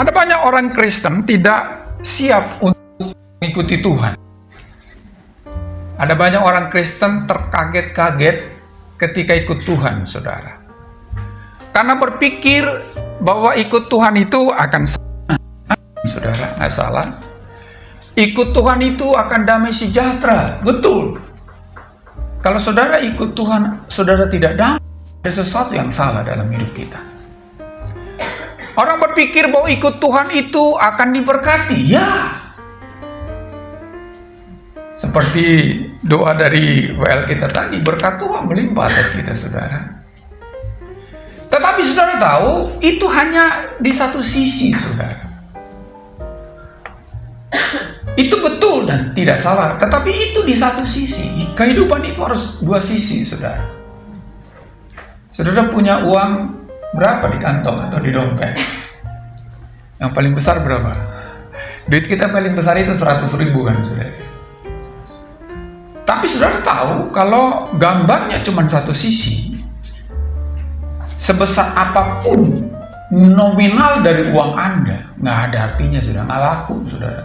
Ada banyak orang Kristen tidak siap untuk mengikuti Tuhan. Ada banyak orang Kristen terkaget-kaget ketika ikut Tuhan, saudara. Karena berpikir bahwa ikut Tuhan itu akan senang. Saudara, nggak salah. Ikut Tuhan itu akan damai sejahtera. Betul. Kalau saudara ikut Tuhan, saudara tidak damai. Ada sesuatu yang salah dalam hidup kita. Orang berpikir bahwa ikut Tuhan itu akan diberkati. Ya. Seperti doa dari WL kita tadi, berkat Tuhan melimpah atas kita, saudara. Tetapi saudara tahu, itu hanya di satu sisi, saudara. Itu betul dan tidak salah, tetapi itu di satu sisi. Kehidupan itu harus dua sisi, saudara. Saudara punya uang berapa di kantong atau di dompet? Yang paling besar berapa? Duit kita paling besar itu 100.000 kan, saudara. Tapi saudara tahu kalau gambarnya cuma satu sisi, sebesar apapun nominal dari uang Anda, nggak ada artinya, sudah nggak laku, saudara.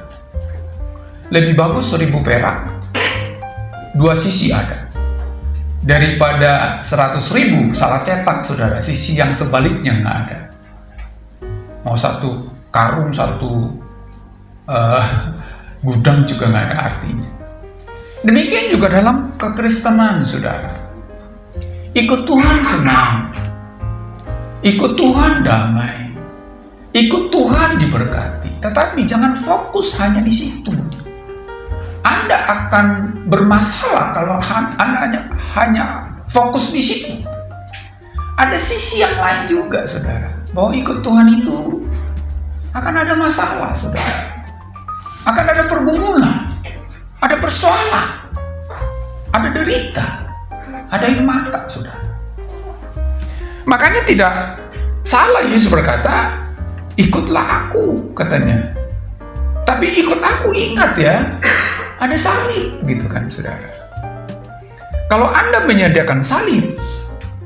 Lebih bagus 1.000 perak, dua sisi ada, daripada 100.000 salah cetak, saudara. Sisi yang sebaliknya nggak ada. Mau satu karung, satu gudang juga nggak ada artinya. Demikian juga dalam kekristenan, saudara. Ikut Tuhan senang, ikut Tuhan damai, ikut Tuhan diberkati. Tetapi jangan fokus hanya di situ. Anda akan bermasalah kalau Anda hanya fokus di situ. Ada sisi yang lain juga, saudara. Bahwa ikut Tuhan itu akan ada masalah, saudara. Akan ada pergumulan, ada persoalan, ada derita, ada yang mata, saudara. Makanya tidak salah Yesus berkata, ikutlah aku, katanya. Tapi ikut aku, ingat ya, ada salib, gitu kan, saudara. Kalau Anda menyediakan salib,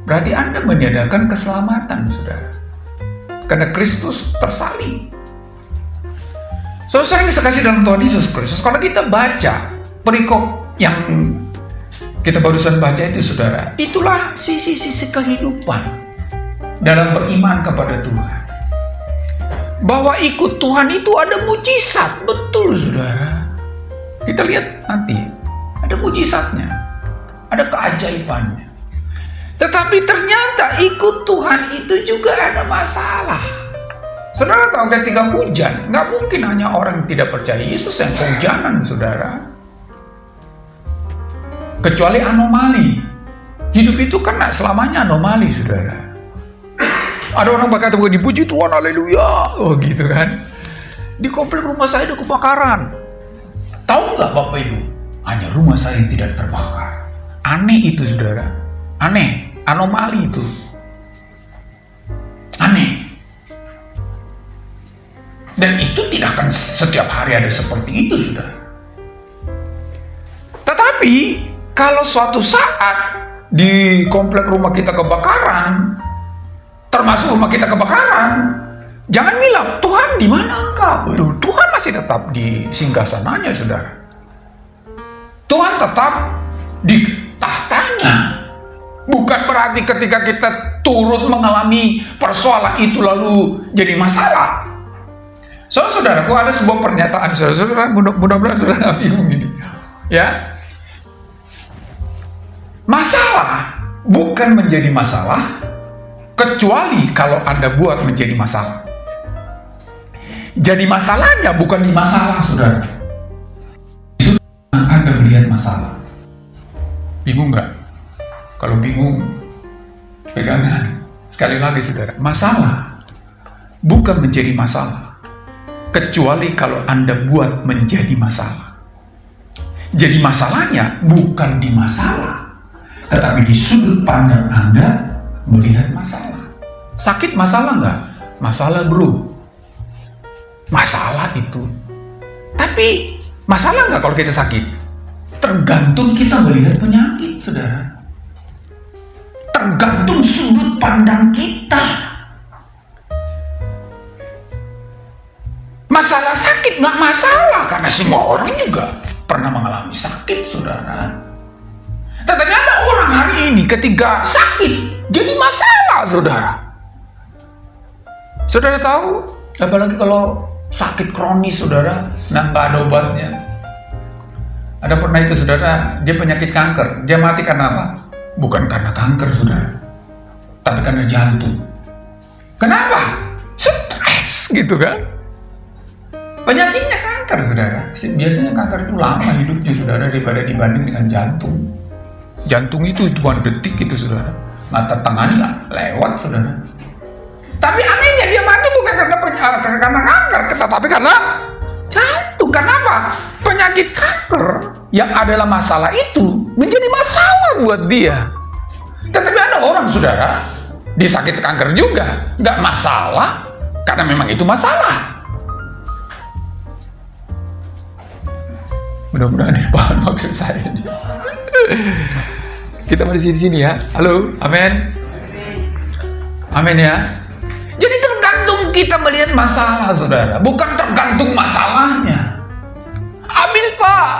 berarti Anda menyediakan keselamatan, saudara. Karena Kristus tersalib. Saudara yang dikasihi dalam Tuhan Yesus Kristus, kalau kita baca perikop yang kita barusan baca itu, saudara, itulah sisi-sisi kehidupan dalam beriman kepada Tuhan. Bahwa ikut Tuhan itu ada mujizat, betul, saudara. Kita lihat nanti, ada mujizatnya, ada keajaibannya. Tetapi ternyata ikut Tuhan itu juga ada masalah. Saudara tahu ketika hujan, nggak mungkin hanya orang yang tidak percaya Yesus yang kehujanan, saudara. Kecuali anomali. Hidup itu kan nggak selamanya anomali, saudara. Ada orang berkata, dipuji Tuhan, haleluya, oh gitu kan. Di komplek rumah saya ada kebakaran. Tahu nggak Bapak Ibu? Hanya rumah saya yang tidak terbakar. Aneh itu, saudara. Aneh, anomali itu. Aneh. Dan itu tidak akan setiap hari ada seperti itu, saudara. Tetapi kalau suatu saat di komplek rumah kita kebakaran, termasuk rumah kita kebakaran, jangan bilang, Tuhan di mana engkau? Loh, Tuhan masih tetap di singgasananya, saudara. Tuhan tetap di tahtanya. Bukan berarti ketika kita turut mengalami persoalan itu lalu jadi masalah. Saudaraku, ada sebuah pernyataan, saudara, mudah-mudahan saudara bingung ini. Ya, masalah bukan menjadi masalah kecuali kalau Anda buat menjadi masalah. Jadi masalahnya bukan di masalah, saudara. Anda melihat masalah. Bingung nggak? Kalau bingung, pegangan. Sekali lagi, saudara, masalah bukan menjadi masalah kecuali kalau Anda buat menjadi masalah. Jadi masalahnya bukan di masalah, tetapi di sudut pandang Anda melihat masalah. Sakit masalah nggak? Masalah, bro. Masalah itu. Tapi masalah nggak kalau kita sakit? Tergantung kita melihat penyakit, saudara. Tergantung sudut pandang kita. Masalah sakit nggak masalah, karena semua orang juga pernah mengalami sakit, saudara. Tetapi ada orang hari ini ketika sakit jadi masalah, saudara. Saudara tahu, apalagi kalau sakit kronis, saudara, nah nggak ada obatnya. Ada pernah itu, saudara, dia penyakit kanker, dia mati karena apa? Bukan karena kanker, saudara, tapi karena jantung. Kenapa? Stres, gitu kan? Penyakitnya kanker, saudara. Biasanya kanker itu lama hidupnya, saudara, daripada dibanding dengan jantung. Jantung itu hitungan detik itu, saudara. Mata tengahnya lewat, saudara. Tapi anehnya dia mati bukan karena kanker, tetapi karena jantung. Kenapa? Penyakit kanker yang adalah masalah itu menjadi masalah buat dia. Tetapi ada orang, saudara, disakit kanker juga nggak masalah, karena memang itu masalah. Mudah-mudahan paham maksud saya. Kita masih di sini ya. Halo, amin. Amin ya. Jadi tergantung kita melihat masalah, saudara, bukan tergantung masalahnya. Habis Pak,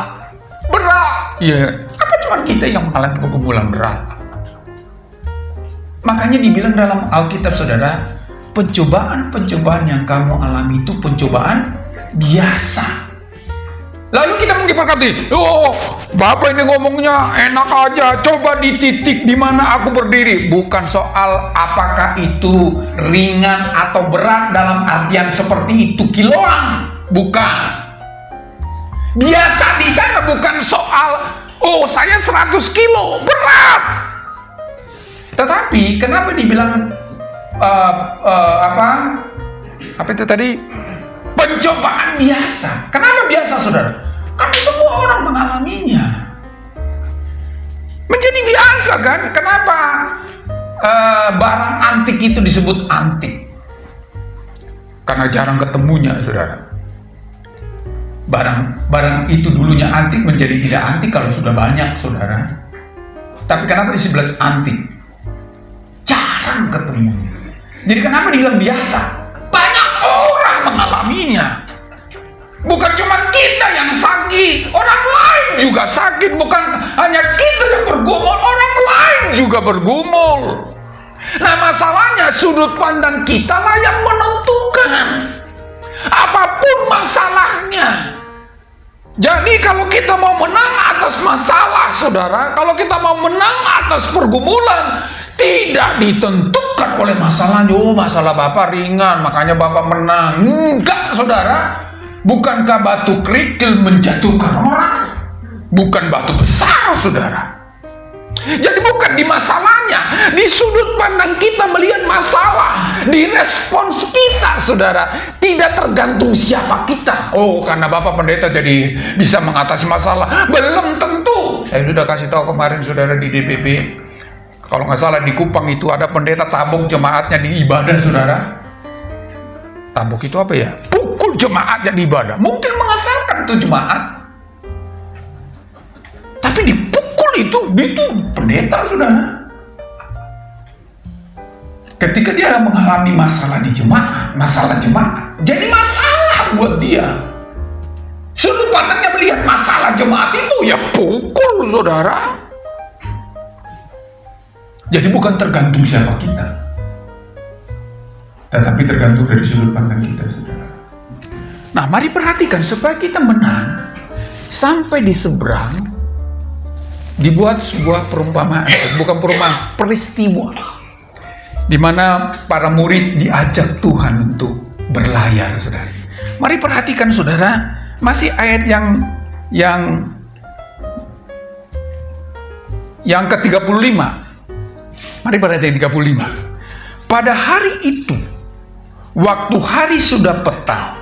berat. Iya. Apa cuma kita yang mengalami pergumulan berat? Makanya dibilang dalam Alkitab, saudara, pencobaan-pencobaan yang kamu alami itu pencobaan biasa. Lalu kita mungkin berkata, oh, Bapak ini ngomongnya enak aja, coba di titik di mana aku berdiri. Bukan soal apakah itu ringan atau berat dalam artian seperti itu kiloan, bukan. Biasa di sana bukan soal, oh saya 100 kilo, berat. Tetapi kenapa dibilang apa itu tadi? Pencobaan biasa. Kenapa biasa, saudara? Karena semua orang mengalaminya. Menjadi biasa kan? Kenapa barang antik itu disebut antik? Karena jarang ketemunya, saudara. Barang itu dulunya antik menjadi tidak antik kalau sudah banyak, saudara. Tapi kenapa disebut antik? Jarang ketemunya. Jadi kenapa dibilang biasa? Banyak orang mengalaminya. Bukan cuma kita yang sakit, orang lain juga sakit. Bukan hanya kita yang bergumul, orang lain juga bergumul. Nah, masalahnya sudut pandang kita lah yang menentukan. Apapun masalahnya. Jadi kalau kita mau menang atas masalah, saudara, kalau kita mau menang atas pergumulan, tidak ditentukan oleh masalahnya. Oh, masalah Bapak ringan, makanya Bapak menang. Enggak, saudara. Bukankah batu kerikil menjatuhkan orang? Bukan batu besar, saudara. Jadi bukan di masalahnya, di sudut pandang kita melihat masalah, di respons kita, saudara. Tidak tergantung siapa kita. Oh, karena Bapak pendeta jadi bisa mengatasi masalah. Belum tentu. Saya sudah kasih tahu kemarin, saudara, di DPP. Kalau nggak salah di Kupang itu ada pendeta tabok jemaatnya di ibadah, saudara. Tabok itu apa ya? Pukul jemaatnya di ibadah. Mungkin mengesalkan itu jemaat. Tapi dipukul itu pendeta, saudara. Ketika dia mengalami masalah di jemaat, masalah jemaat, jadi masalah buat dia. Sudut pandangnya melihat masalah jemaat itu ya pukul, saudara. Jadi bukan tergantung siapa kita, tetapi tergantung dari sudut pandang kita, saudara. Nah, mari perhatikan supaya kita menang. Sampai di seberang dibuat sebuah perumpamaan, bukan perumpamaan, peristiwa, di mana para murid diajak Tuhan untuk berlayar, saudara. Mari perhatikan, saudara, masih ayat yang ke-35. Mari perhatikan 35. Pada hari itu, waktu hari sudah petang,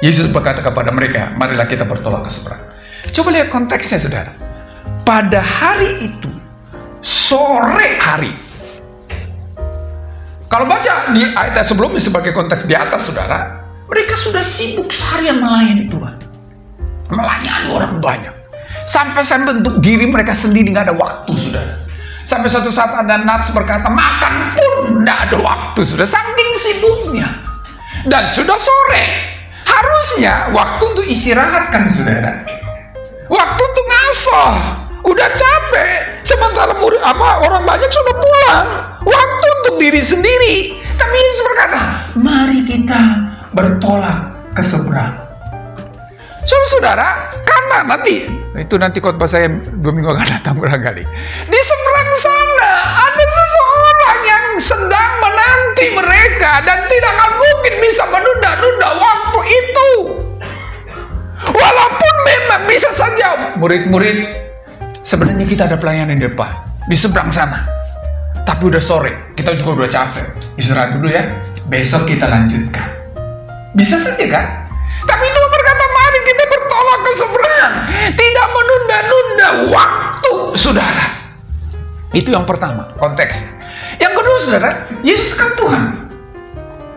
Yesus berkata kepada mereka, marilah kita bertolak ke seberang. Coba lihat konteksnya, saudara. Pada hari itu, sore hari. Kalau baca di ayat sebelumnya sebagai konteks di atas, saudara, mereka sudah sibuk seharian melayani Tuhan. Melayani orang banyak. Sampai bentuk diri mereka sendiri nggak ada waktu, saudara. Sampai suatu saat ada Nats berkata, makan pun tidak ada waktu, sudah saking sibuknya. Dan sudah sore. Harusnya Harusnya waktu untuk istirahat kan saudara. Waktu untuk ngasoh. Udah capek. Sementara orang banyak sudah pulang. Waktu untuk diri sendiri. Tapi Yesus berkata, mari kita bertolak ke seberang. Saudara, karena nanti khotbah saya 2 minggu akan datang barangkali. Di seberang sana ada seseorang yang sedang menanti mereka dan tidak akan mungkin bisa menunda-nunda waktu itu. Walaupun memang bisa saja murid-murid, sebenarnya kita ada pelayanan di depan, di seberang sana. Tapi udah sore, kita juga udah capek. Istirahat dulu ya, besok kita lanjutkan. Bisa saja kan? Tapi Tuhan berkata, mari kita bertolak ke seberang. Tidak menunda-nunda waktu, saudara. Itu yang pertama, konteks. Yang kedua, saudara, Yesus kan Tuhan.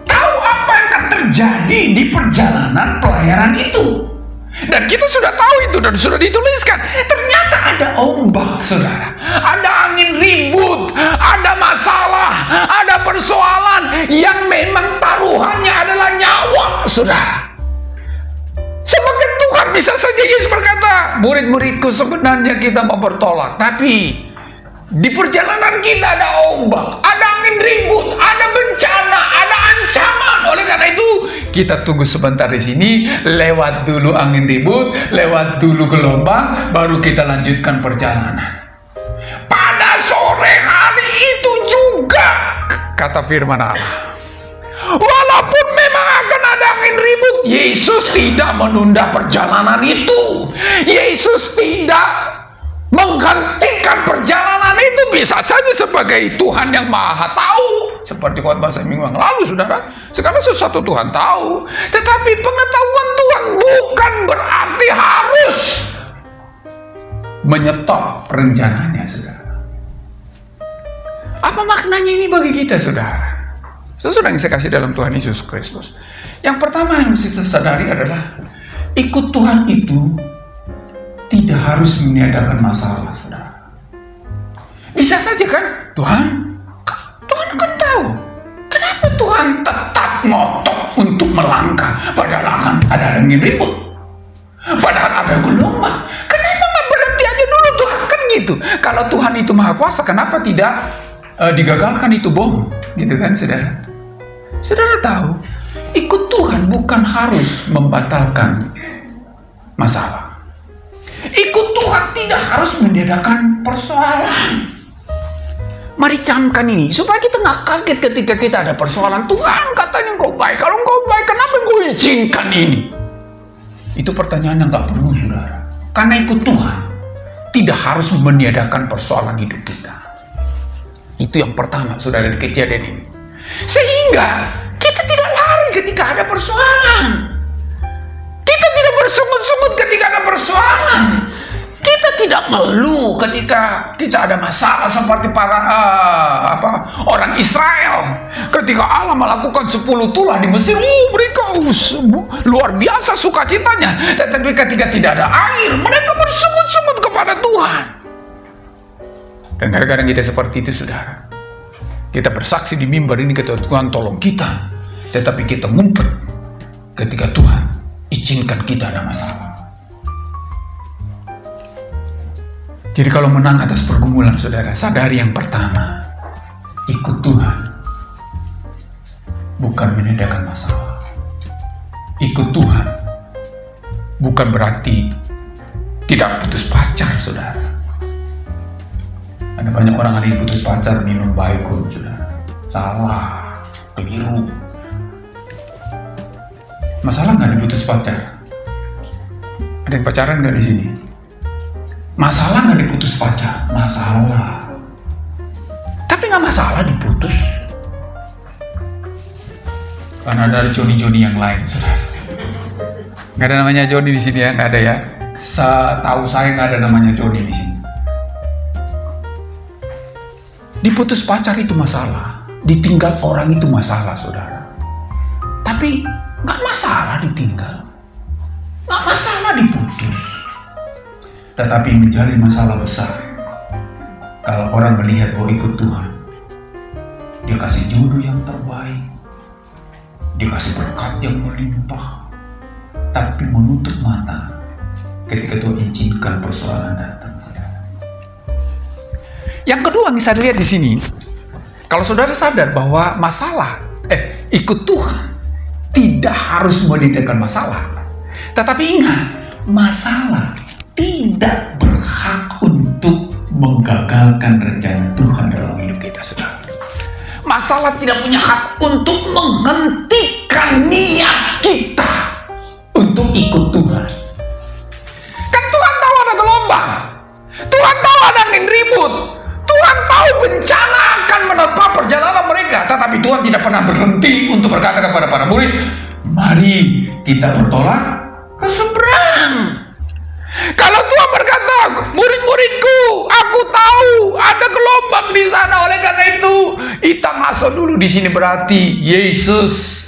Tahu apa yang akan terjadi di perjalanan pelayanan itu. Dan kita sudah tahu itu dan sudah dituliskan. Ternyata ada ombak, saudara. Ada angin ribut, ada masalah, ada persoalan yang memang taruhannya adalah nyawa, saudara. Sebagai Tuhan bisa saja Yesus berkata, murid-muridku sebenarnya kita mau bertolak, tapi di perjalanan kita ada ombak, ada angin ribut, ada bencana, ada ancaman. Oleh karena itu, kita tunggu sebentar di sini, lewat dulu angin ribut, lewat dulu gelombang, baru kita lanjutkan perjalanan. Pada sore hari itu juga, kata firman Allah, walaupun memang akan ada angin ribut, Yesus tidak menunda perjalanan itu. Yesus tidak menghentikan perjalanan itu. Bisa saja sebagai Tuhan yang maha tahu, seperti khotbah minggu yang lalu, saudara, segala sesuatu Tuhan tahu. Tetapi pengetahuan Tuhan bukan berarti harus menyetop rencananya, saudara. Apa maknanya ini bagi kita, saudara? Sesudah yang saya kasih dalam Tuhan Yesus Kristus. Yang pertama yang mesti tersadari adalah ikut Tuhan itu tidak harus meniadakan masalah, saudara. Bisa saja kan, Tuhan akan tahu. Kenapa Tuhan tetap ngotot untuk melangkah, padahal akan ada angin ribut, padahal ada gelombang. Kenapa nggak berhenti aja dulu, Tuhan? Kan gitu. Kalau Tuhan itu maha kuasa, kenapa tidak digagalkan itu bom? Gitu kan, saudara. Saudara tahu, ikut Tuhan bukan harus membatalkan masalah. Ikut Tuhan tidak harus meniadakan persoalan. Mari camkan ini, supaya kita nggak kaget ketika kita ada persoalan. Tuhan katanya engkau baik, kalau engkau baik, kenapa engkau izinkan ini? Itu pertanyaan yang nggak perlu, saudara. Karena ikut Tuhan tidak harus meniadakan persoalan hidup kita. Itu yang pertama, saudara, dari kejadian ini. Sehingga kita tidak lari ketika ada persoalan. Kita tidak bersungut-sungut ketika ada persoalan. Kita tidak mengeluh ketika kita ada masalah seperti para orang Israel. Ketika Allah melakukan 10 tulah di Mesir, mereka luar biasa sukacitanya. Tetapi ketika tidak ada air, mereka bersungut-sungut kepada Tuhan. Dan kadang-kadang kita seperti itu, saudara. Kita bersaksi di mimbar ini ketika Tuhan tolong kita, tetapi kita ngumpet ketika Tuhan izinkan kita ada masalah. Jadi kalau menang atas pergumulan, saudara, sadari yang pertama, ikut Tuhan bukan meniadakan masalah. Ikut Tuhan bukan berarti tidak putus pacar, saudara. Ada banyak orang yang putus pacar minum baygon, saudara. Salah, keliru. Masalah nggak diputus pacar? Ada yang pacaran nggak di sini? Masalah nggak diputus pacar? Masalah. Tapi nggak masalah diputus. Karena ada Joni yang lain, saudara. Nggak ada namanya Joni di sini ya, nggak ada ya. Setahu saya nggak ada namanya Joni di sini. Diputus pacar itu masalah, ditinggal orang itu masalah, saudara. Tapi nggak masalah ditinggal, nggak masalah diputus. Tetapi menjadi masalah besar kalau orang melihat bahwa ikut Tuhan, dia kasih jodoh yang terbaik, dia kasih berkat yang melimpah, tapi menutup mata ketika Tuhan izinkan persoalan datang, saudara. Yang kedua yang saya lihat di sini, kalau saudara sadar bahwa ikut Tuhan tidak harus meninggalkan masalah. Tetapi ingat, masalah tidak berhak untuk menggagalkan rencana Tuhan dalam hidup kita, saudara. Masalah tidak punya hak untuk menghentikan niat kita untuk ikut Tuhan. Kan Tuhan tahu ada gelombang, Tuhan tahu ada angin ribut, Tuhan tahu bencana akan menerpa perjalanan mereka. Tetapi Tuhan tidak pernah berhenti untuk berkata kepada para murid, mari kita bertolak ke seberang. Kalau Tuhan berkata, murid-muridku, aku tahu ada gelombang di sana, oleh karena itu kita masuk dulu di sini, berarti Yesus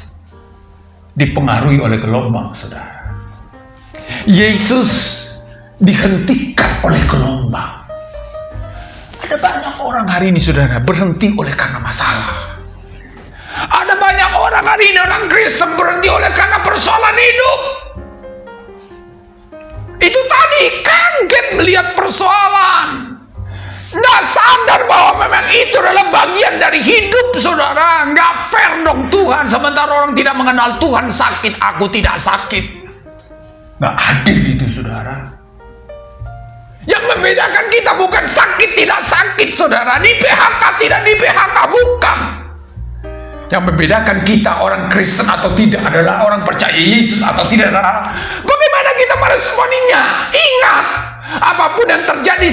dipengaruhi oleh gelombang, saudara. Yesus dihentikan oleh gelombang. Ada banyak orang hari ini, saudara, berhenti oleh karena masalah. Ada banyak orang hari ini, orang Kristen berhenti oleh karena persoalan hidup. Itu tadi, kaget melihat persoalan, nggak sadar bahwa memang itu adalah bagian dari hidup, saudara. Nggak fair dong Tuhan, sementara orang tidak mengenal Tuhan sakit, aku tidak sakit. Nggak adil itu, saudara. Yang membedakan kita bukan sakit tidak sakit, saudara. Di PHK tidak di PHK, bukan. Yang membedakan kita orang Kristen atau tidak adalah orang percaya Yesus atau tidak adalah bagaimana kita meresponinya. Ingat, apapun yang terjadi,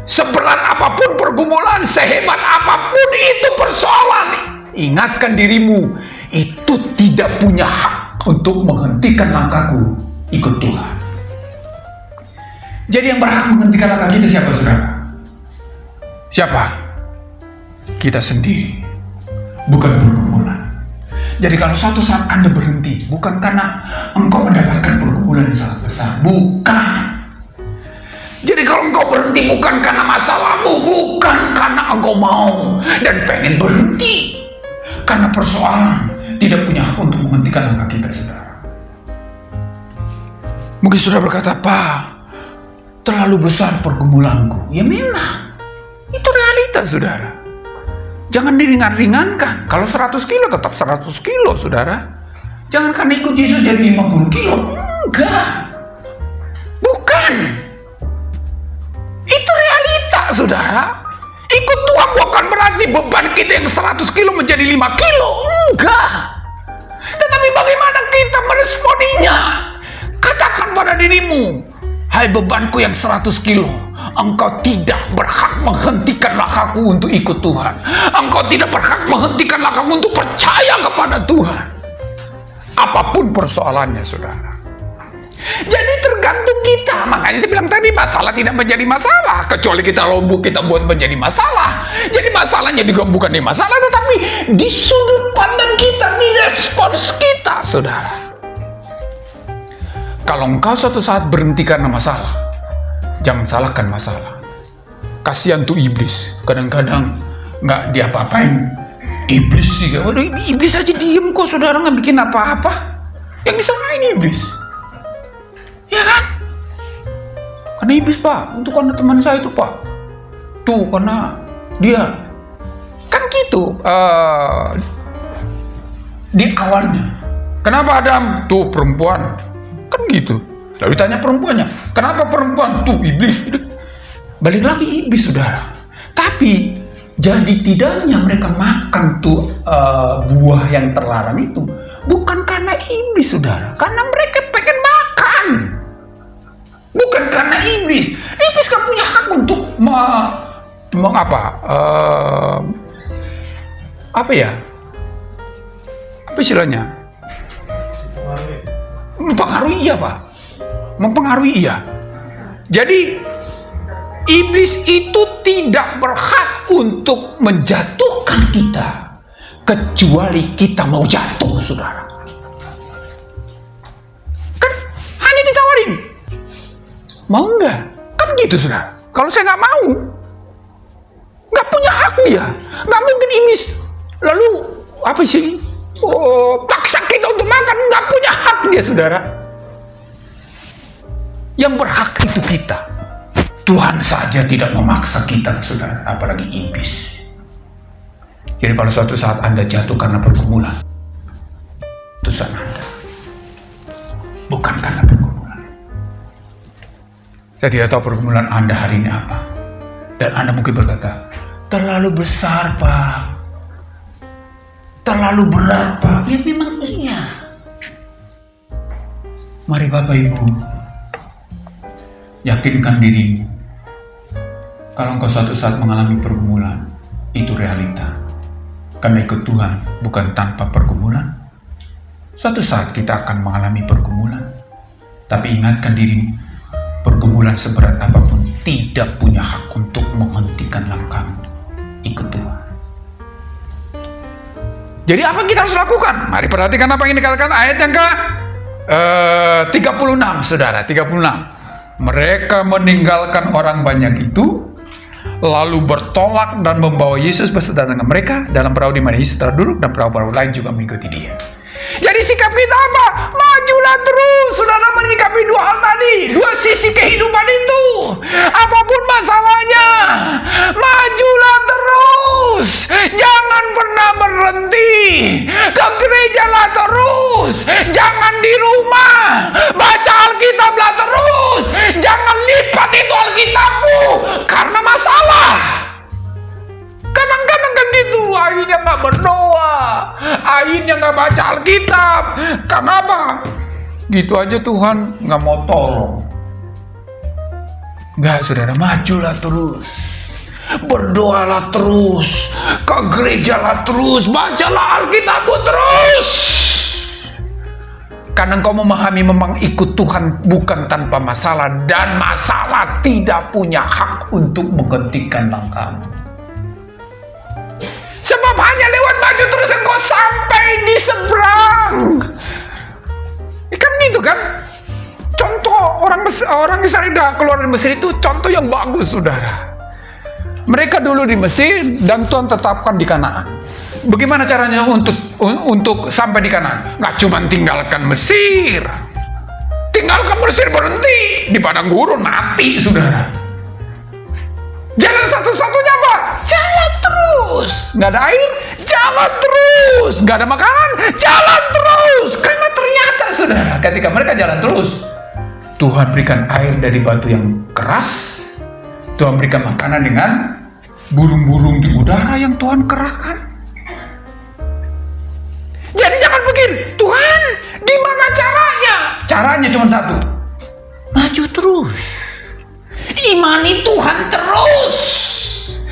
seberat apapun pergumulan, sehebat apapun itu persoalan, ingatkan dirimu, itu tidak punya hak untuk menghentikan langkahku ikut Tuhan. Jadi yang berhak menghentikan langkah kita siapa, saudara? Siapa? Kita sendiri, bukan pergumulan. Jadi kalau suatu saat Anda berhenti, bukan karena engkau mendapatkan pergumulan yang sangat besar, bukan. Jadi kalau engkau berhenti bukan karena masalahmu, bukan karena engkau mau dan pengen berhenti, karena persoalan tidak punya hak untuk menghentikan langkah kita, saudara. Mungkin saudara berkata, Pak, terlalu besar pergumulanku. Ya memang, itu realita, saudara. Jangan diringan-ringankan. Kalau 100 kilo tetap 100 kilo, saudara. Jangan karena ikut Yesus jadi 50 kilo. Enggak. Bukan. Itu realita, saudara. Ikut Tuhan bukan berarti beban kita yang 100 kilo menjadi 5 kilo. Enggak. Tetapi bagaimana kita meresponinya? Katakan pada dirimu, hai bebanku yang 100 kilo, engkau tidak berhak menghentikan langkahku untuk ikut Tuhan. Engkau tidak berhak menghentikan langkahmu untuk percaya kepada Tuhan. Apapun persoalannya, saudara. Jadi tergantung kita. Makanya saya bilang tadi, masalah tidak menjadi masalah. Kecuali kita lombok, kita buat menjadi masalah. Jadi masalahnya juga bukan di masalah, tetapi di sudut pandang kita, di respons kita, saudara. Kalau engkau suatu saat berhenti karena masalah, jangan salahkan masalah. Kasihan tuh iblis, kadang-kadang nggak diapa-apain. Iblis sih, waduh, iblis aja diem kok, saudara, nggak bikin apa-apa. Yang disalahin iblis, ya kan? Karena iblis, Pak, untuk karena teman saya itu, Pak, tuh karena dia kan gitu. Di awalnya, kenapa Adam? Tuh perempuan. Kan gitu. Lalu ditanya perempuannya, kenapa perempuan? Tuh iblis. Balik lagi iblis, saudara. Tapi jadi tidaknya mereka makan tuh buah yang terlarang itu bukan karena iblis, saudara, karena mereka pengen makan. Bukan karena iblis. Iblis kan punya hak untuk apa istilahnya? Mempengaruhi, iya, Pak. Mempengaruhi, iya. Jadi iblis itu tidak berhak untuk menjatuhkan kita kecuali kita mau jatuh, saudara. Kan hanya ditawarin, mau nggak? Kan gitu, saudara. Kalau saya nggak mau, nggak punya hak dia. Nggak mungkin iblis lalu apa sih? Paksa kita untuk makan, nggak punya hak dia, saudara. Yang berhak itu kita. Tuhan saja tidak memaksa kita, saudara, apalagi iblis. Jadi kalau suatu saat Anda jatuh karena pergumulan, putusan Anda, bukan karena pergumulan. Saya tidak tahu pergumulan Anda hari ini apa. Dan Anda mungkin berkata, terlalu besar, Pak. Terlalu berat, Pak. Ya memang iya. Mari Bapak Ibu, yakinkan dirimu. Kalau engkau suatu saat mengalami pergumulan, itu realita. Karena ikut Tuhan bukan tanpa pergumulan. Suatu saat kita akan mengalami pergumulan. Tapi ingatkan dirimu, pergumulan seberat apapun tidak punya hak untuk menghentikan langkahmu. Ikut Tuhan. Jadi apa kita harus lakukan? Mari perhatikan apa yang dikatakan ayat yang ke 36, saudara, 36. Mereka meninggalkan orang banyak itu, lalu bertolak dan membawa Yesus beserta dengan mereka dalam perahu di mana Yesus telah duduk, dan perahu-perahu lain juga mengikuti dia. Jadi sikap kita apa? Majulah terus, saudara, menyikapi dua hal tadi, dua sisi kehidupan itu. Apapun masalahnya, majulah terus. Jangan pernah berhenti. Ke gerejalah terus. Jangan di rumah. Baca Alkitablah terus. Jangan lipat itu Alkitabmu karena masalah. Kadang-kadang kan gitu, akhirnya nggak berdoa, akhirnya nggak baca Alkitab. Kenapa? Gitu aja Tuhan nggak mau tolong. Nggak, saudara, majulah terus. Berdoalah terus, ke gerejalah terus, bacalah Alkitabmu terus. Karena engkau memahami memang ikut Tuhan bukan tanpa masalah, dan masalah tidak punya hak untuk menghentikan langkahmu. Sebab hanya lewat maju terus engkau sampai di seberang. Kan gitu kan? Contoh orang Israel keluar dari Mesir itu contoh yang bagus, saudara. Mereka dulu di Mesir dan Tuhan tetapkan di Kanaan. Bagaimana caranya untuk sampai di Kanaan? Nggak cuma tinggalkan Mesir. Tinggalkan Mesir berhenti di padang gurun, mati, saudara. Jalan satu-satunya apa? Jalan terus. Nggak ada air, jalan terus. Nggak ada makanan, jalan terus. Karena ternyata, saudara, ketika mereka jalan terus, Tuhan berikan air dari batu yang keras. Tuhan berikan makanan dengan burung-burung di udara yang Tuhan kerahkan. Jadi jangan pikir, Tuhan, di mana caranya? Caranya cuma satu. Maju terus. Imani Tuhan terus.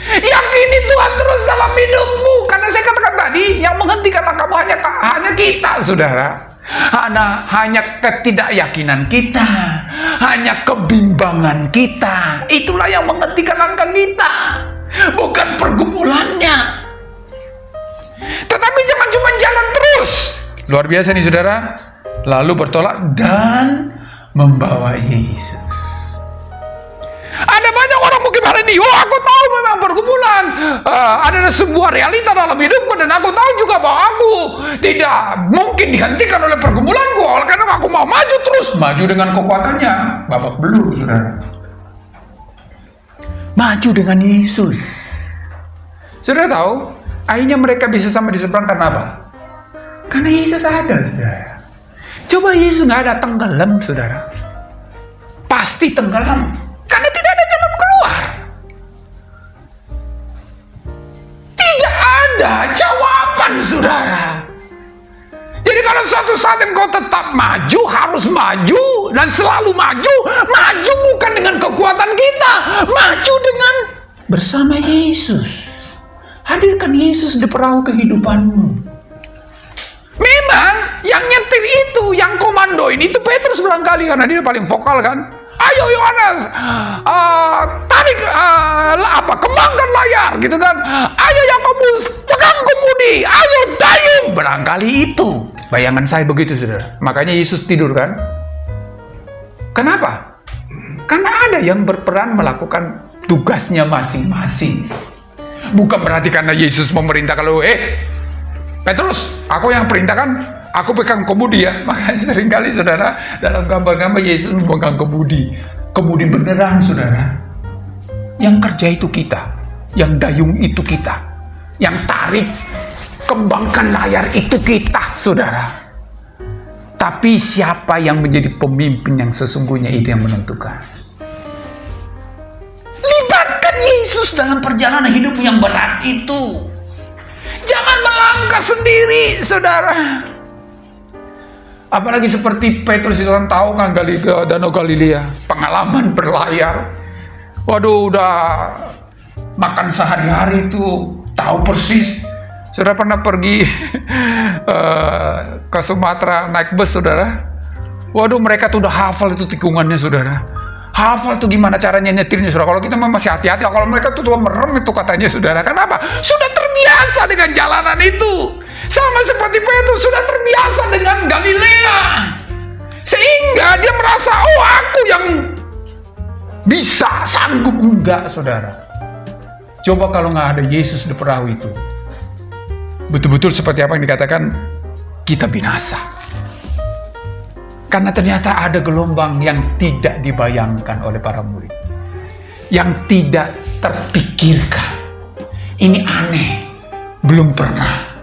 Yakini Tuhan terus dalam hidupmu. Karena saya katakan tadi, yang menghentikan langkahmu hanya kita, saudara. Hanya ketidakyakinan kita, hanya kebimbangan kita. Itulah yang menghentikan langkah kita, bukan pergumulannya. Tetapi jangan cuma jalan terus. Luar biasa nih, saudara. Lalu bertolak dan membawa Yesus. Ada banyak orang mungkin hari ini, aku tahu memang pergumulan adalah sebuah realita dalam hidupku, dan aku tahu juga bahwa aku tidak mungkin dihentikan oleh pergumulanku, karena aku mau maju terus, maju dengan kekuatannya. Babak belur, saudara. Maju dengan Yesus. Saudara tahu, akhirnya mereka bisa sampai di seberang karena apa? Karena Yesus ada, saudara. Coba Yesus nggak ada, tenggelam, saudara. Pasti tenggelam. Karena tidak ada jalan keluar. Tidak ada jawaban, saudara. Jadi kalau suatu saat engkau tetap maju, harus maju, dan selalu maju. Maju bukan dengan kekuatan kita. Maju dengan bersama Yesus. Hadirkan Yesus di perahu kehidupanmu. Memang yang nyetir itu, yang komandoin itu Petrus barangkali, karena dia paling vokal kan. Ayo Yohanes, tarik kembangkan layar, gitu kan. Ayo Yakobus, pegang kemudi. Ayo dayung. Barangkali itu bayangan saya begitu, saudara. Makanya Yesus tidur kan. Kenapa? Karena ada yang berperan melakukan tugasnya masing-masing. Bukan berarti karena Yesus memerintah kalau Petrus, aku yang perintahkan, Aku pegang kemudi ya. Makanya seringkali saudara, dalam gambar-gambar Yesus memegang kemudi. Kemudi beneran saudara. Yang kerja itu kita. Yang dayung itu kita. Yang tarik, kembangkan layar itu kita saudara. Tapi siapa yang menjadi pemimpin yang sesungguhnya itu yang menentukan. Libatkan Yesus dalam perjalanan hidup yang berat itu. Jangan melangkah sendiri, saudara. Apalagi seperti Petrus itu kan tahu kan ke Danau Galilea, pengalaman berlayar. Waduh, udah makan sehari-hari itu, tahu persis. Sudah pernah pergi ke Sumatera naik bus, saudara? Waduh, mereka tuh udah hafal itu tikungannya, saudara. Hafal tuh gimana caranya nyetirnya, saudara. Kalau kita masih hati-hati, kalau mereka tuh merem itu katanya, saudara. Kenapa? Sudah terbiasa dengan jalanan itu. Sama seperti Petrus sudah terbiasa dengan Galilea. Sehingga dia merasa, oh aku yang bisa, sanggup. Enggak, saudara. Coba kalau nggak ada Yesus di perahu itu. Betul-betul seperti apa yang dikatakan, kita binasa. Karena ternyata ada gelombang yang tidak dibayangkan oleh para murid. Yang tidak terpikirkan. Ini aneh. Belum pernah.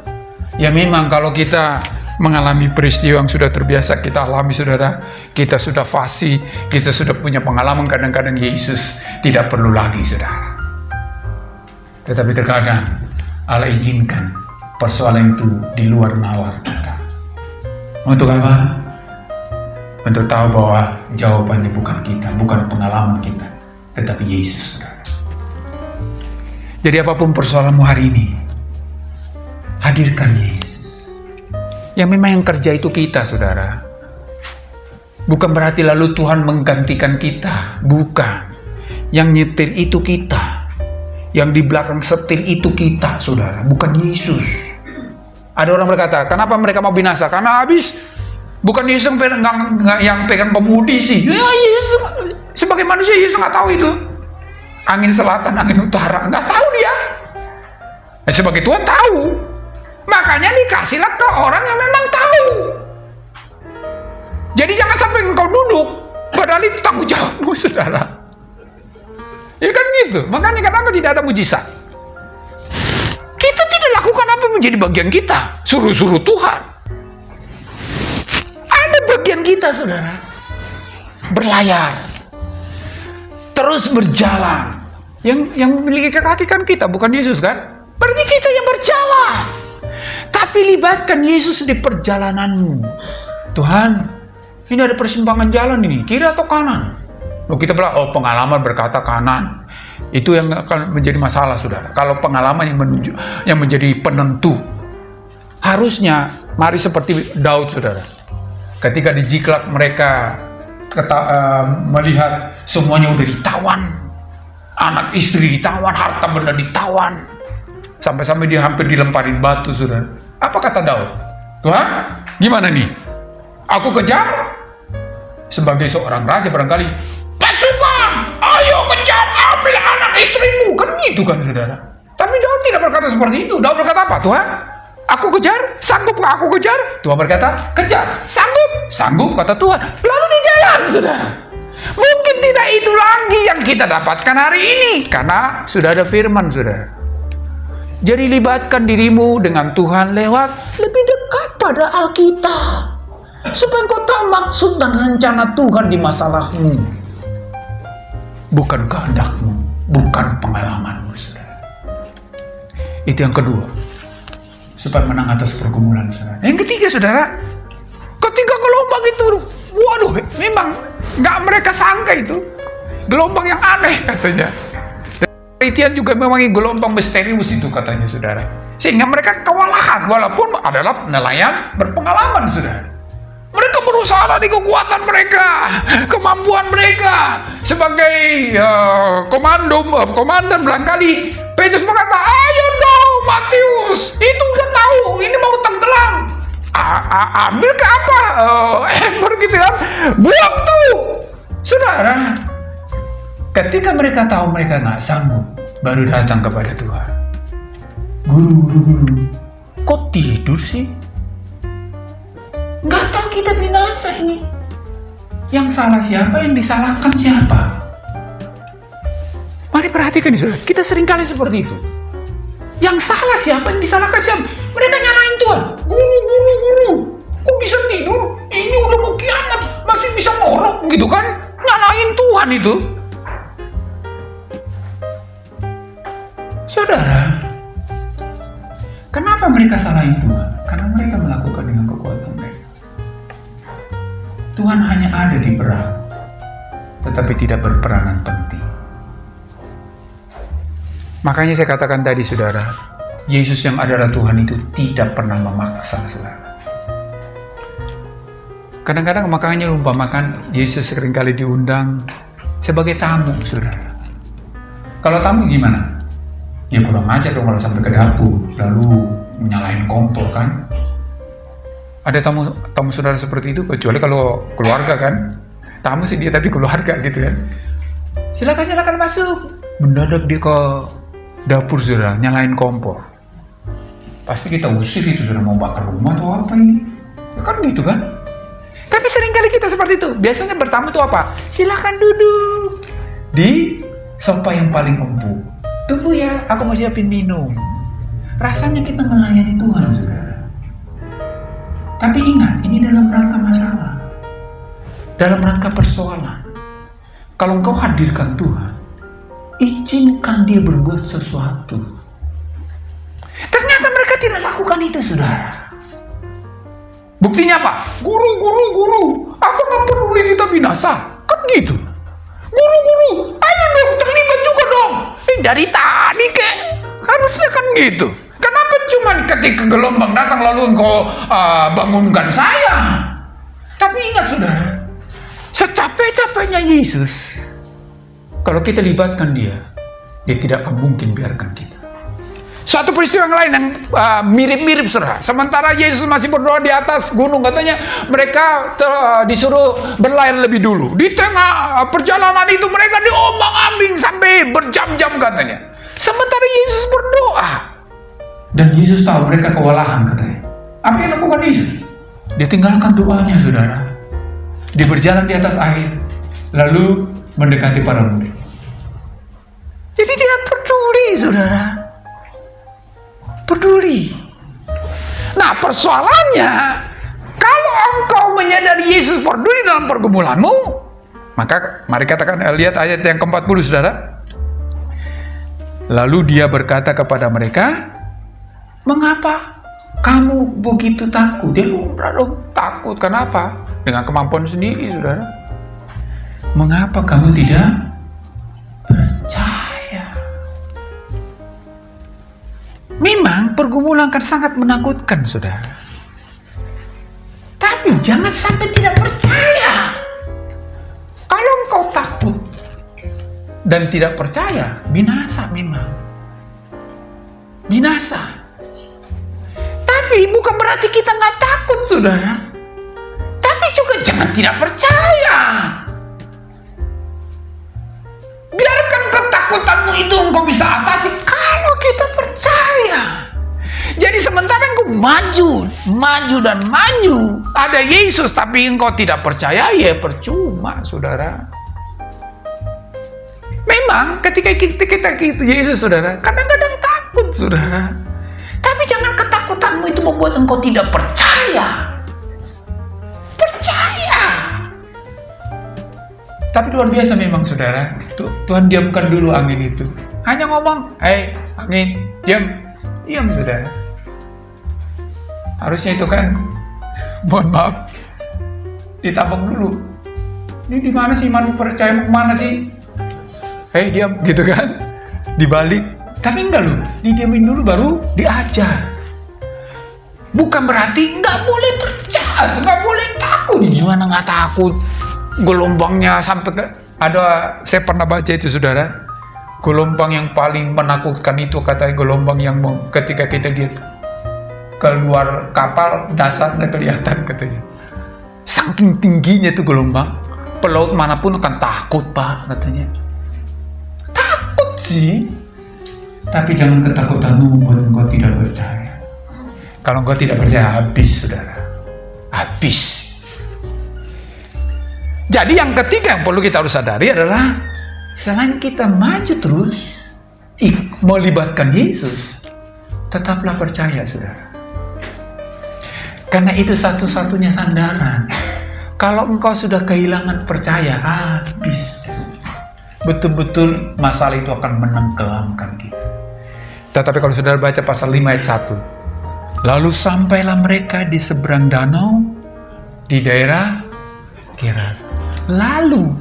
Ya memang kalau kita mengalami peristiwa yang sudah terbiasa kita alami, saudara. Kita sudah fasih. Kita sudah punya pengalaman, kadang-kadang Yesus tidak perlu lagi, saudara. Tetapi terkadang Allah izinkan persoalan itu di luar nalar kita. Untuk apa? Untuk tahu bahwa jawabannya bukan kita, bukan pengalaman kita, tetapi Yesus, saudara. Jadi apapun persoalanmu hari ini, hadirkan Yesus. Yang memang yang kerja itu kita, saudara. Bukan berarti lalu Tuhan menggantikan kita, bukan. Yang nyetir itu kita. Yang di belakang setir itu kita, saudara, bukan Yesus. Ada orang berkata, kenapa mereka mau binasa? Karena habis, bukan Yesus yang pegang pemudi sih. Ya Yesus, sebagai manusia Yesus nggak tahu itu. Angin selatan, angin utara, nggak tahu dia. Sebagai Tuhan tahu. Makanya dikasihlah ke orang yang memang tahu. Jadi jangan sampai engkau duduk, padahal itu tanggung jawabmu, saudara. Ya kan gitu. Makanya kenapa tidak ada mujizat? Kita tidak lakukan apa yang menjadi bagian kita. Suruh-suruh Tuhan. Ada bagian kita, saudara. Berlayar. Terus berjalan. Yang memiliki kaki kan kita, bukan Yesus kan? Berarti kita yang berjalan. Tapi libatkan Yesus di perjalananmu. Tuhan, ini ada persimpangan jalan ini, kiri atau kanan? Kita bilang, oh pengalaman berkata kanan. Itu yang akan menjadi masalah, saudara. Kalau pengalaman yang menjadi penentu. Harusnya, mari seperti Daud, saudara. Ketika di Ziklag mereka melihat semuanya udah ditawan. Anak istri ditawan, harta benda ditawan. Sampai-sampai dia hampir dilemparin batu, saudara. Apa kata Daud? Tuhan, gimana nih? Aku kejar? Sebagai seorang raja barangkali, pasukan, ayo kejar, ambil anak istrimu. Kan gitu kan, saudara. Tapi Daud tidak berkata seperti itu. Daud berkata apa? Tuhan, aku kejar, sanggup nggak aku kejar? Tuhan berkata, kejar, sanggup, sanggup kata Tuhan. Lalu dia jalan, saudara. Mungkin tidak itu lagi yang kita dapatkan hari ini, karena sudah ada firman, saudara. Jadi libatkan dirimu dengan Tuhan lewat lebih dekat pada Alkitab. Supaya kau tahu maksud dan rencana Tuhan di masalahmu. Bukan kehendakmu, bukan pengalamanmu, saudara. Itu yang kedua. Supaya menang atas pergumulan, saudara. Yang ketiga, saudara. Ketika gelombang itu, waduh, memang nggak mereka sangka itu. Gelombang yang aneh katanya. Penelitian juga memang gelombang misterius itu katanya, saudara. Sehingga mereka kewalahan, walaupun adalah nelayan berpengalaman, saudara. Mereka berusaha di kekuatan mereka, kemampuan mereka. Sebagai komandan barangkali, Petrus berkata, ayo dong Matius, itu udah tahu, ini mau tenggelam. Ambil ke apa? Ember gitu kan, buang tuh. Saudara, ketika mereka tahu mereka nggak sanggup, baru datang kepada Tuhan. Guru, kok tidur sih? kita binasa ini? Yang salah siapa? Yang disalahkan siapa? Mari perhatikan saudara, kita seringkali seperti itu. Yang salah siapa? Yang disalahkan siapa? Mereka nyalain Tuhan. Guru. Kok bisa tidur? Ini udah mau kiamat, masih bisa ngorok gitu kan? Nyalain Tuhan itu. Saudara, kenapa mereka salahin Tuhan? Karena mereka melakukan dengan kekuatan mereka. Tuhan hanya ada di perang, tetapi tidak berperanan penting. Makanya saya katakan tadi saudara, Yesus yang adalah Tuhan itu tidak pernah memaksa saudara. Kadang-kadang makanya umpamakan Yesus seringkali diundang sebagai tamu saudara. Kalau tamu gimana? Ya kurang aja dong kalau sampai ke dapur, lalu menyalahin kompor kan. Ada tamu saudara seperti itu, kecuali kalau keluarga kan. Tamu sih dia tapi keluarga gitu kan. Silakan masuk. Mendadak dia ke dapur saudara, nyalain kompor. Pasti kita usir itu saudara, mau bakar rumah atau apa ini. Ya kan gitu kan. Tapi seringkali kita seperti itu. Biasanya bertamu itu apa? Silakan duduk di sofa yang paling empuk. Tunggu ya, aku mau siapin minum. Rasanya kita melayani Tuhan, saudara. Tapi ingat, ini dalam rangka masalah. Dalam rangka persoalan. Kalau engkau hadirkan Tuhan, izinkan dia berbuat sesuatu. Ternyata mereka tidak lakukan itu, saudara. Buktinya apa? Guru. Aku gak peduli kita binasa. Kan gitu. Guru, ayo dong terlibat juga dong. Dari tadi kek, harusnya kan gitu. Kenapa cuma ketika gelombang datang lalu engkau bangunkan saya? Tapi ingat saudara, secapek-capeknya Yesus, kalau kita libatkan dia tidak akan mungkin biarkan kita. Satu peristiwa yang lain yang mirip-mirip saudara. Sementara Yesus masih berdoa di atas gunung, katanya mereka disuruh berlayar lebih dulu. Di tengah perjalanan itu mereka diombang-ambing sampai berjam-jam katanya. Sementara Yesus berdoa. Dan Yesus tahu mereka kewalahan katanya. Apa yang lakukan Yesus? Dia tinggalkan doanya saudara. Dia berjalan di atas air. Lalu mendekati para murid. Jadi dia peduli saudara. Peduli. Nah persoalannya, kalau engkau menyadari Yesus peduli dalam pergumulanmu, maka mari katakan, lihat ayat yang ke-40 saudara. Lalu dia berkata kepada mereka, mengapa kamu begitu takut? Dia takut, kenapa? Dengan kemampuan sendiri saudara. Mengapa kamu tidak percaya? Memang pergumulan kan sangat menakutkan saudara. Tapi jangan sampai tidak percaya. Kalau engkau takut dan tidak percaya, binasa memang. Binasa. Tapi bukan berarti kita nggak takut saudara. Tapi juga jangan tidak percaya. Biarkan ketakutanmu itu engkau bisa atasi kalau kita percaya. Jadi sementara engkau maju dan maju, ada Yesus tapi engkau tidak percaya, ya percuma saudara. Memang ketika kita gitu Yesus saudara, kadang-kadang takut saudara. Tapi jangan ketakutanmu itu membuat engkau tidak percaya. Percaya. Tapi luar biasa memang saudara. Tuhan diamkan dulu angin itu. Hanya ngomong, "Hei angin, diam saudara." Harusnya itu kan, mohon maaf, ditabok dulu. Ini di mana sih manusia percaya, mau kemana sih? Hei diam, gitu kan? Dibalik. Tapi enggak loh, didiamin dulu baru diajar. Bukan berarti nggak boleh percaya, nggak boleh takut. Gimana nggak takut? Gelombangnya sampai ke, saya pernah baca itu saudara, gelombang yang paling menakutkan itu katanya gelombang yang ketika kita lihat keluar kapal dasarnya kelihatan katanya. Saking tingginya tuh gelombang, pelaut manapun akan takut pak katanya. Takut sih, tapi jangan ketakutanmu membuat engkau tidak percaya. Kalau engkau tidak percaya, habis saudara, habis. Jadi yang ketiga yang perlu kita harus sadari adalah selain kita maju terus melibatkan Yesus, tetaplah percaya, saudara. Karena itu satu-satunya sandaran. Kalau engkau sudah kehilangan percaya, habis. Betul-betul masalah itu akan menenggelamkan kita. Tetapi kalau saudara baca pasal 5 ayat 1, lalu sampailah mereka di seberang danau, di daerah Gerasa. Lalu,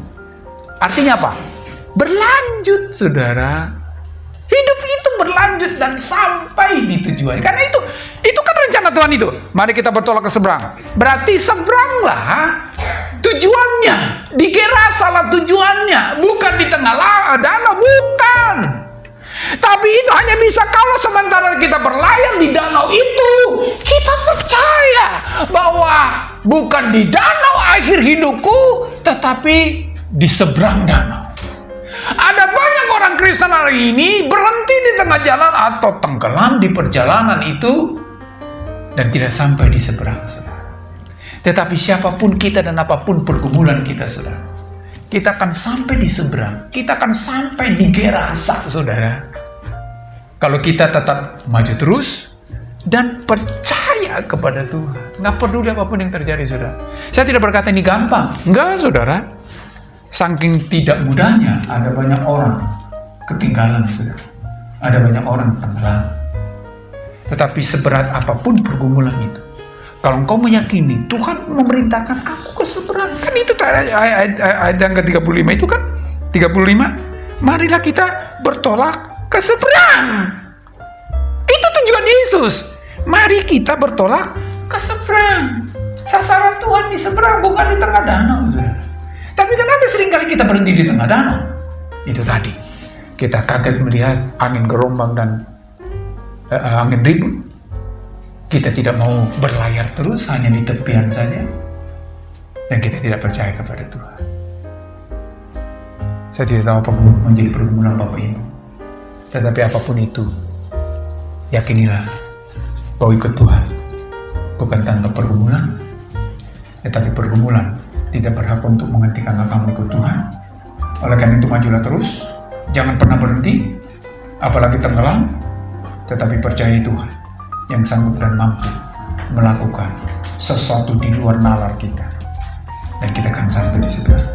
artinya apa? Berlanjut, saudara. Hidup itu berlanjut dan sampai di tujuan. Karena itu kan rencana Tuhan itu. Mari kita bertolak ke seberang. Berarti seberanglah tujuannya. Di Gerasa lah tujuannya. Bukan di tengah danau, bukan. Tapi itu hanya bisa kalau sementara kita berlayar di danau itu, kita percaya bahwa bukan di danau akhir hidupku, tetapi di seberang danau. Ada banyak orang Kristen hari ini berhenti di tengah jalan atau tenggelam di perjalanan itu dan tidak sampai di seberang, saudara. Tetapi siapapun kita dan apapun pergumulan kita, saudara, kita akan sampai di seberang. Kita akan sampai di Gerasa, saudara. Kalau kita tetap maju terus dan percaya kepada Tuhan. Nggak peduli apapun yang terjadi, saudara. Saya tidak berkata ini gampang. Enggak, saudara. Saking tidak mudahnya, ada banyak orang ketinggalan, saudara. Ada banyak orang tenggelam. Tetapi seberat apapun pergumulan itu, kalau engkau meyakini Tuhan memerintahkan aku ke seberang, kan itu ayat yang ke-35 itu kan, 35, marilah kita bertolak ke seberang. Itu tujuan Yesus. Mari kita bertolak ke seberang. Sasaran Tuhan di seberang, bukan di tengah danau, saudara. Tapi kenapa seringkali kita berhenti di tengah danau? Itu tadi, kita kaget melihat angin gerombang dan angin ribut. Kita tidak mau berlayar terus hanya di tepian saja, dan kita tidak percaya kepada Tuhan. Saya tidak tahu apa menjadi pergumulan Bapak Ibu, tetapi apapun itu, yakinilah bahwa ikut Tuhan bukan tanpa pergumulan, tetapi pergumulan tidak berhak untuk menghentikan langkahmu ikut Tuhan. Oleh karena itu, majulah terus, jangan pernah berhenti, apalagi tenggelam, tetapi percaya Tuhan yang sanggup dan mampu melakukan sesuatu di luar nalar kita, dan kita akan sampai di seberang.